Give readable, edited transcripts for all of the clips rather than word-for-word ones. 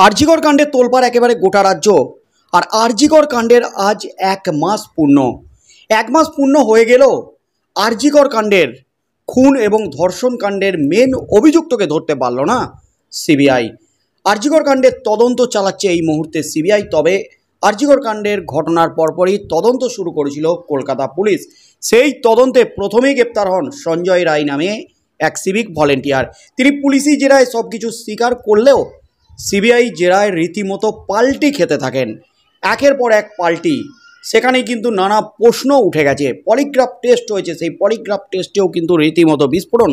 আরজিকর কাণ্ডে তোলপাড় একেবারে গোটা রাজ্য। আর আরজিকর কাণ্ডের আজ 1 মাস পূর্ণ। 1 মাস পূর্ণ হয়ে গেল আরজিকর কাণ্ডের খুন এবং ধর্ষণ কাণ্ডের মেন অভিযুক্তকে ধরতে পারল না সিবিআই। আরজিকর কাণ্ডের তদন্ত চালাচ্ছে এই মুহূর্তে সিবিআই। তবে আরজিকর কাণ্ডের ঘটনার পরপরই তদন্ত শুরু করেছিল কলকাতা পুলিশ। সেই তদন্তে প্রথমেই গ্রেপ্তার হন সঞ্জয় রায় নামে এক সিভিক ভলেন্টিয়ার। তিনি পুলিশি জেরায় সব কিছু স্বীকার করলেও সিবিআই জেরায় রীতিমতো পাল্টি খেতে থাকেন, একের পর এক পাল্টি। সেখানে কিন্তু নানা প্রশ্ন উঠে গেছে। পলিগ্রাফ টেস্ট হয়েছে, সেই পলিগ্রাফ টেস্টেও কিন্তু রীতিমতো বিস্ফোরণ।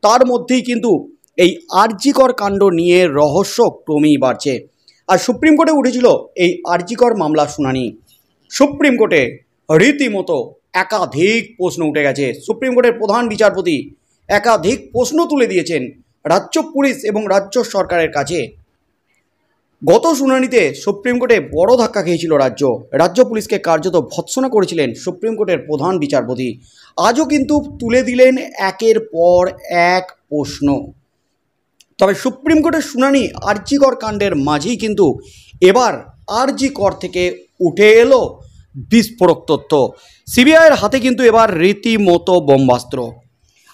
তার মধ্যেই কিন্তু এই আরজিকর কাণ্ড নিয়ে রহস্য ক্রমেই বাড়ছে। আর সুপ্রিম কোর্টে উঠেছিল এই আরজিকর মামলার শুনানি। সুপ্রিম কোর্টে রীতিমতো একাধিক প্রশ্ন উঠে গেছে। সুপ্রিম কোর্টের প্রধান বিচারপতি একাধিক প্রশ্ন তুলে দিয়েছেন রাজ্য পুলিশ এবং রাজ্য সরকারের কাছে। গত শুনানিতে সুপ্রিম কোর্টে বড় ধাক্কা খেয়েছিল রাজ্য পুলিশকে কার্যত ভৎসনা করেছিলেন সুপ্রিম কোর্টের প্রধান বিচারপতি। আজও কিন্তু তুলে দিলেন একের পর এক প্রশ্ন। তবে সুপ্রিম কোর্টের শুনানি আরজিকর কাণ্ডের মাঝেই কিন্তু এবার আরজিকর থেকে উঠে এলো বিস্ফোরক তথ্য। সিবিআইয়ের হাতে কিন্তু এবার রীতিমতো বোমাস্ত্র।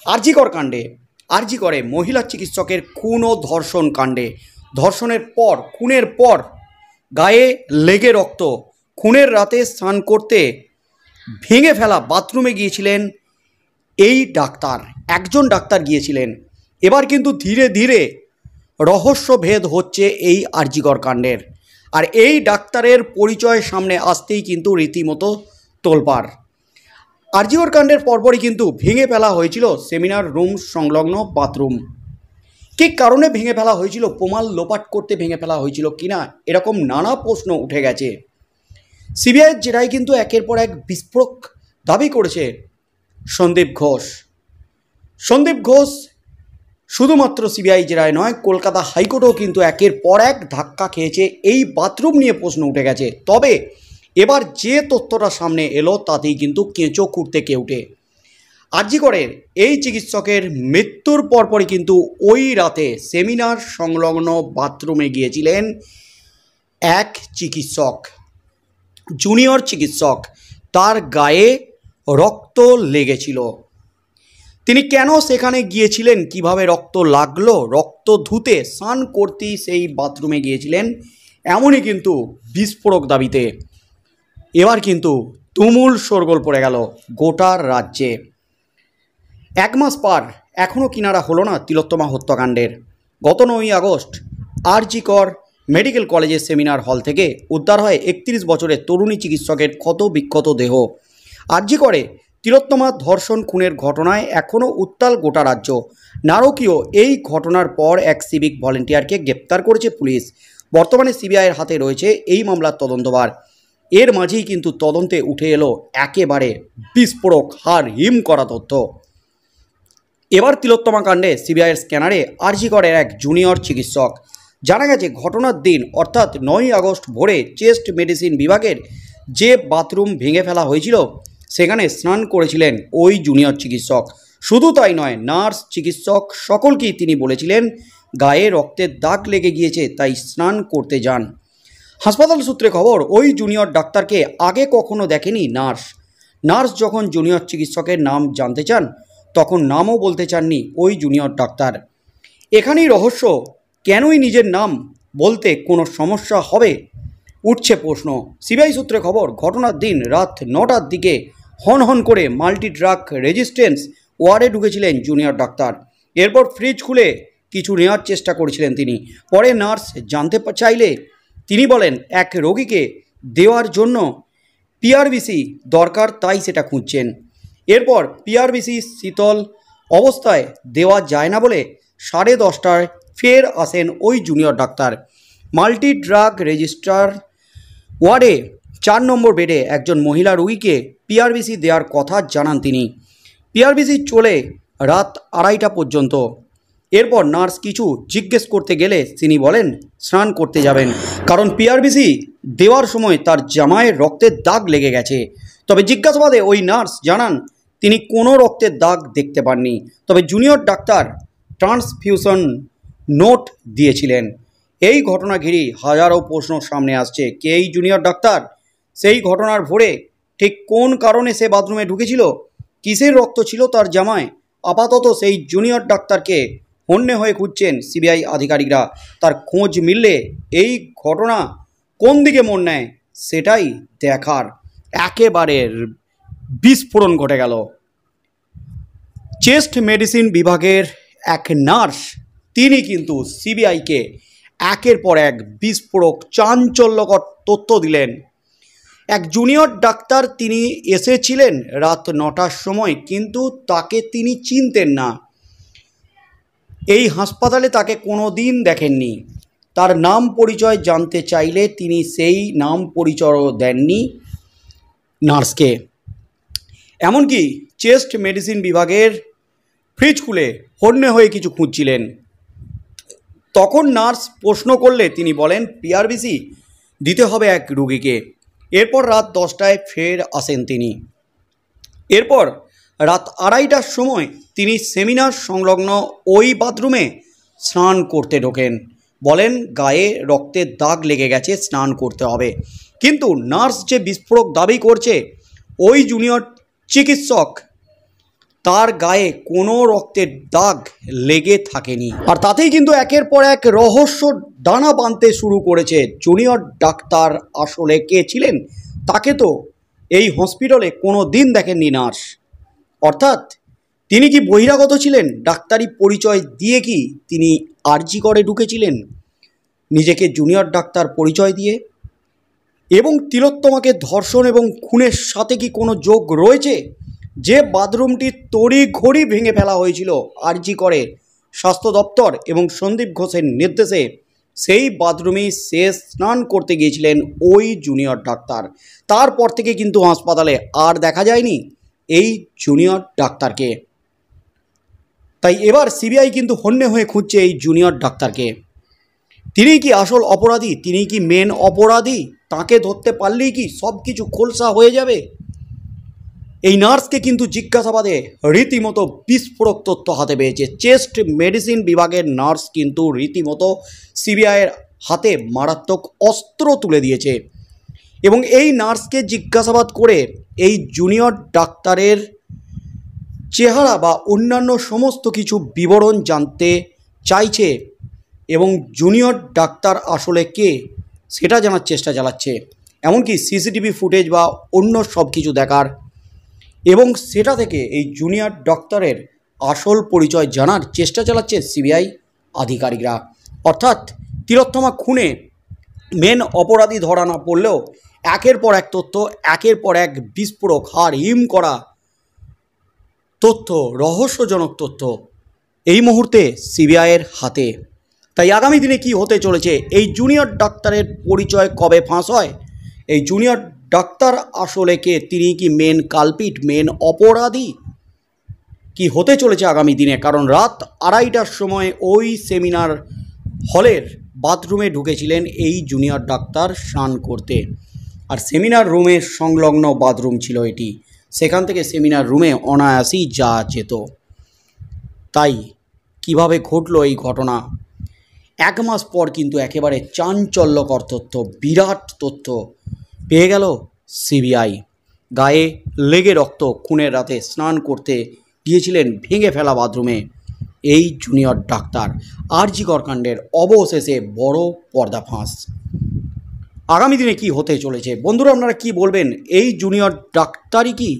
আরজিকর কাণ্ডে, আরজিকরে মহিলা চিকিৎসকের খুন ও ধর্ষণ কাণ্ডে, ধর্ষণের পর, খুনের পর গায়ে লেগে রক্ত, খুনের রাতে স্নান করতে ভেঙে ফেলা বাথরুমে গিয়েছিলেন এই ডাক্তার, একজন ডাক্তার গিয়েছিলেন। এবার কিন্তু ধীরে ধীরে রহস্যভেদ হচ্ছে এই আরজিকর কাণ্ডের। আর এই ডাক্তারের পরিচয় সামনে আসতেই কিন্তু রীতিমতো তোলপাড়। আরজিকর কাণ্ডের পরপরই কিন্তু ভেঙে ফেলা হয়েছিল সেমিনার রুম সংলগ্ন বাথরুম। কী কারণে ভেঙে ফেলা হয়েছিল, প্রমাণ লোপাট করতে ভেঙে ফেলা হয়েছিল কিনা, এরকম নানা প্রশ্ন উঠে গেছে। সিবিআইয়ের জেরায় কিন্তু একের পর এক বিস্ফোরক দাবি করেছে সন্দীপ ঘোষ। সন্দীপ ঘোষ শুধুমাত্র সিবিআই জেরায় নয়, কলকাতা হাইকোর্টেও কিন্তু একের পর এক ধাক্কা খেয়েছে। এই বাথরুম নিয়ে প্রশ্ন উঠে গেছে। তবে এবার যে তথ্যটা সামনে এলো তাতেই কিন্তু কেঁচো খুঁড়তে কেউটে। আরজিকরের এই চিকিৎসকের মৃত্যুর পরপরই কিন্তু ওই রাতে সেমিনার সংলগ্ন বাথরুমে গিয়েছিলেন এক চিকিৎসক, জুনিয়র চিকিৎসক। তার গায়ে রক্ত লেগেছিল। তিনি কেন সেখানে গিয়েছিলেন, কিভাবে রক্ত লাগলো, রক্ত ধুতে স্নান করতেই সেই বাথরুমে গিয়েছিলেন, এমনই কিন্তু বিস্ফোরক দাবিতে এবার কিন্তু তুমুল শোরগোল পড়ে গেল গোটা রাজ্যে। 1 মাস পার, এখনও কিনারা হলো না তিলোত্তমা হত্যাকাণ্ডের। গত 9ই আগস্ট আরজিকর মেডিকেল কলেজের সেমিনার হল থেকে উদ্ধার হয় 31 বছরের তরুণী চিকিৎসকের ক্ষত বিক্ষত দেহ। আরজিকরে তিলোত্তমা ধর্ষণ খুনের ঘটনায় এখনও উত্তাল গোটা রাজ্য। নারকীয় এই ঘটনার পর এক সিভিক ভলেন্টিয়ারকে গ্রেপ্তার করেছে পুলিশ। বর্তমানে সিবিআইয়ের হাতে রয়েছে এই মামলার তদন্তভার। এর মাঝেই কিন্তু তদন্তে উঠে এলো একেবারে বিস্ফোরক, হাড় হিম করা তথ্য। এবার তিলোত্তমা কাণ্ডে সিবিআইয়ের স্ক্যানারে আরজিকরের এক জুনিয়র চিকিৎসক। জানা গেছে ঘটনার দিন অর্থাৎ 9ই আগস্ট ভোরে চেস্ট মেডিসিন বিভাগের যে বাথরুম ভেঙে ফেলা হয়েছিল সেখানে স্নান করেছিলেন ওই জুনিয়র চিকিৎসক। শুধু তাই নয়, নার্স, চিকিৎসক সকলকেই তিনি বলেছিলেন গায়ে রক্তের দাগ লেগে গিয়েছে, তাই স্নান করতে যান। হাসপাতাল সূত্রে খবর, ওই জুনিয়র ডাক্তারকে আগে কখনো দেখেনি নার্স। নার্স যখন জুনিয়র চিকিৎসকের নাম জানতে চান তখন নামও বলতে চাননি ওই জুনিয়র ডাক্তার। এখানেই রহস্য, কেনই নিজের নাম বলতে কোনো সমস্যা হবে, উঠছে প্রশ্ন। সিবিআই সূত্রে খবর, ঘটনার দিন রাত 9টার দিকে হন হন করে মাল্টি ড্রাগ রেজিস্ট্যান্স ওয়ার্ডে ঢুকেছিলেন জুনিয়র ডাক্তার। এরপর ফ্রিজ খুলে কিছু নেওয়ার চেষ্টা করেছিলেন তিনি। পরে নার্স জানতে চাইলে তিনি বলেন এক রোগীকে দেওয়ার জন্য পিআরবিসি দরকার, তাই সেটা খুঁজছেন। এরপর পিআরবিসি শীতল অবস্থায় দেওয়া যায় না বলে 10:30টায় ফের আসেন ওই junior doctor. Multi drug registrar ওয়ার্ডে 4 নম্বর বেডে একজন মহিলা রোগীকে পিআরবিসি দেওয়ার কথা জানান তিনি। পিআরবিসি চলে রাত 2:30টা পর্যন্ত। এরপর নার্স কিছু জিজ্ঞেস করতে গেলে তিনি বলেন স্নান করতে যাবেন, কারণ পিআরবিসি দেওয়ার সময় তার জামায় রক্তের দাগ লেগে গেছে। তবে জিজ্ঞাসাবাদে ওই নার্স জানান তিনি কোনো রক্তের দাগ দেখতে পাননি। তবে জুনিয়র ডাক্তার ট্রান্সফিউশন নোট দিয়েছিলেন। এই ঘটনা ঘিরে হাজারো প্রশ্ন সামনে আসছে। কে এই জুনিয়র ডাক্তার? সেই ঘটনার ভোরে ঠিক কোন কারণে সে বাথরুমে ঢুকেছিল? কিসের রক্ত ছিল তার জামায়? আপাতত সেই জুনিয়র ডাক্তারকে হন্যে হয়ে খুঁজছেন সিবিআই আধিকারিকরা। তার খোঁজ মিললে এই ঘটনা কোন দিকে মোড় নেয় সেটাই দেখার। একেবারে বিস্ফোরণ ঘটে গেল। চেস্ট মেডিসিন বিভাগের এক নার্স তিনি কিন্তু সিবিআইকে একের পর এক বিস্ফোরক চাঞ্চল্যকর তথ্য দিলেন। এক জুনিয়র ডাক্তার তিনি এসেছিলেন রাত 9টার সময়, কিন্তু তাকে তিনি চিনতেন না। এই হাসপাতালে তাকে কোনো দিন দেখেননি। তার নাম পরিচয় জানতে চাইলে তিনি সেই নাম পরিচয়ও দেননি নার্সকে। এমনকি চেস্ট মেডিসিন বিভাগের ফ্রিজ খুলে হন্যে হয়ে কিছু খুঁজছিলেন। তখন নার্স প্রশ্ন করলে তিনি বলেন পিআরবিসি দিতে হবে এক রুগীকে। এরপর রাত 10টায় ফের আসেন তিনি। এরপর রাত 2:30টার সময় তিনি সেমিনার সংলগ্ন ওই বাথরুমে স্নান করতে ঢোকেন। বলেন গায়ে রক্তের দাগ লেগে গেছে, স্নান করতে হবে। কিন্তু নার্স যে বিস্ফোরক দাবি করছে ওই জুনিয়র চিকিৎসক তার গায়ে কোনো রক্তের দাগ লেগে থাকেনি। আর তাতেই কিন্তু একের পর এক রহস্য দানা বাঁধতে শুরু করেছে। জুনিয়র ডাক্তার আসলে কে ছিলেন? তাকে তো এই হসপিটালে কোনো দিন দেখেননি নার্স। অর্থাৎ তিনি কি বহিরাগত ছিলেন? ডাক্তারি পরিচয় দিয়ে কি তিনি আরজি করে ঢুকেছিলেন নিজেকে জুনিয়র ডাক্তার পরিচয় দিয়ে? এবং তিলোত্তমাকে ধর্ষণ এবং খুনের সাথে কি কোনো যোগ রয়েছে? যে বাথরুমটি তড়িঘড়ি ভেঙে ফেলা হয়েছিল আরজি করে স্বাস্থ্য দপ্তর এবং সন্দীপ ঘোষের নির্দেশে, সেই বাথরুমেই শেষ স্নান করতে গিয়েছিলেন ওই জুনিয়র ডাক্তার। তারপর থেকে কিন্তু হাসপাতালে আর দেখা যায়নি এই জুনিয়র ডাক্তারকে। তাই এবার সিবিআই কিন্তু হন্যে হয়ে খুঁজছে এই জুনিয়র ডাক্তারকে। তিনি কি আসল অপরাধী? তিনি কি মেন অপরাধী? তাকে ধরতে পারলেই কি সব কিছু খোলসা হয়ে যাবে? এই নার্সকে কিন্তু জিজ্ঞাসাবাদে রীতিমতো বিস্ফোরক তথ্য হাতে পেয়েছে। চেস্ট মেডিসিন বিভাগের নার্স কিন্তু রীতিমতো সিবিআইয়ের হাতে মারাত্মক অস্ত্র তুলে দিয়েছে। এবং এই নার্সকে জিজ্ঞাসাবাদ করে এই জুনিয়র ডাক্তারের চেহারা বা অন্যান্য সমস্ত কিছু বিবরণ জানতে চাইছে এবং জুনিয়র ডাক্তার আসলে কে সেটা জানার চেষ্টা চালাচ্ছে। এমনকি সিসিটিভি ফুটেজ বা অন্য সব কিছু দেখার এবং সেটা থেকে এই জুনিয়র ডক্টরের আসল পরিচয় জানার চেষ্টা চালাচ্ছে সিবিআই আধিকারিকরা। অর্থাৎ তিলোত্তমা খুনে মেন অপরাধী ধরা না পড়লেও একের পর এক তথ্য, একের পর এক বিস্ফোরক হাড় হিম করা তথ্য, রহস্যজনক তথ্য এই মুহূর্তে সিবিআইয়ের হাতে। তাই আগামী দিনে কি হতে চলেছে? এই জুনিয়র ডাক্তারের পরিচয় কবে ফাঁস হয়? এই জুনিয়র ডাক্তার আসলে কে? তিনি কি মেন কালপিট, মেন অপরাধী? কি হতে চলেছে আগামী দিনে? কারণ রাত 2:30টার সময় ওই সেমিনার হলের বাথরুমে ঢুকেছিলেন এই জুনিয়র ডাক্তার স্নান করতে। আর সেমিনার রুমের সংলগ্ন বাথরুম ছিল এটি। সেখান থেকে সেমিনার রুমে অনায়াসেই যাওয়া যেত। তাই কিভাবে ঘটলো এই ঘটনা? 1 মাস পর কিন্তু একেবারে চাঞ্চল্যকর তথ্য, বিরাট তথ্য পেয়ে গেল সিবিআই। গায়ে লেগে রক্ত, খুনের রাতে স্নান করতে গিয়েছিলেন ভেঙে ফেলা বাথরুমে এই জুনিয়র ডাক্তার। আরজি কর কাণ্ডের অবশেষে বড় পর্দা ফাঁস। আগামী দিনে কি হতে চলেছে বন্ধুরা, আপনারা কি বলবেন? এই জুনিয়র ডাক্তারই কি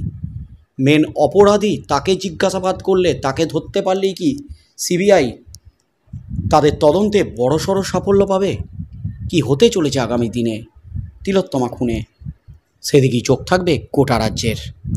মেন অপরাধী? তাকে জিজ্ঞাসাবাদ করলে, তাকে ধরতে পারলেই কি সিবিআই তাদের তদন্তে বড়সড় সাফল্য পাবে? কি হতে চলেছে আগামী দিনে তিলোত্তমা খুনে, সেদিকেই চোখ থাকবে গোটা রাজ্যের।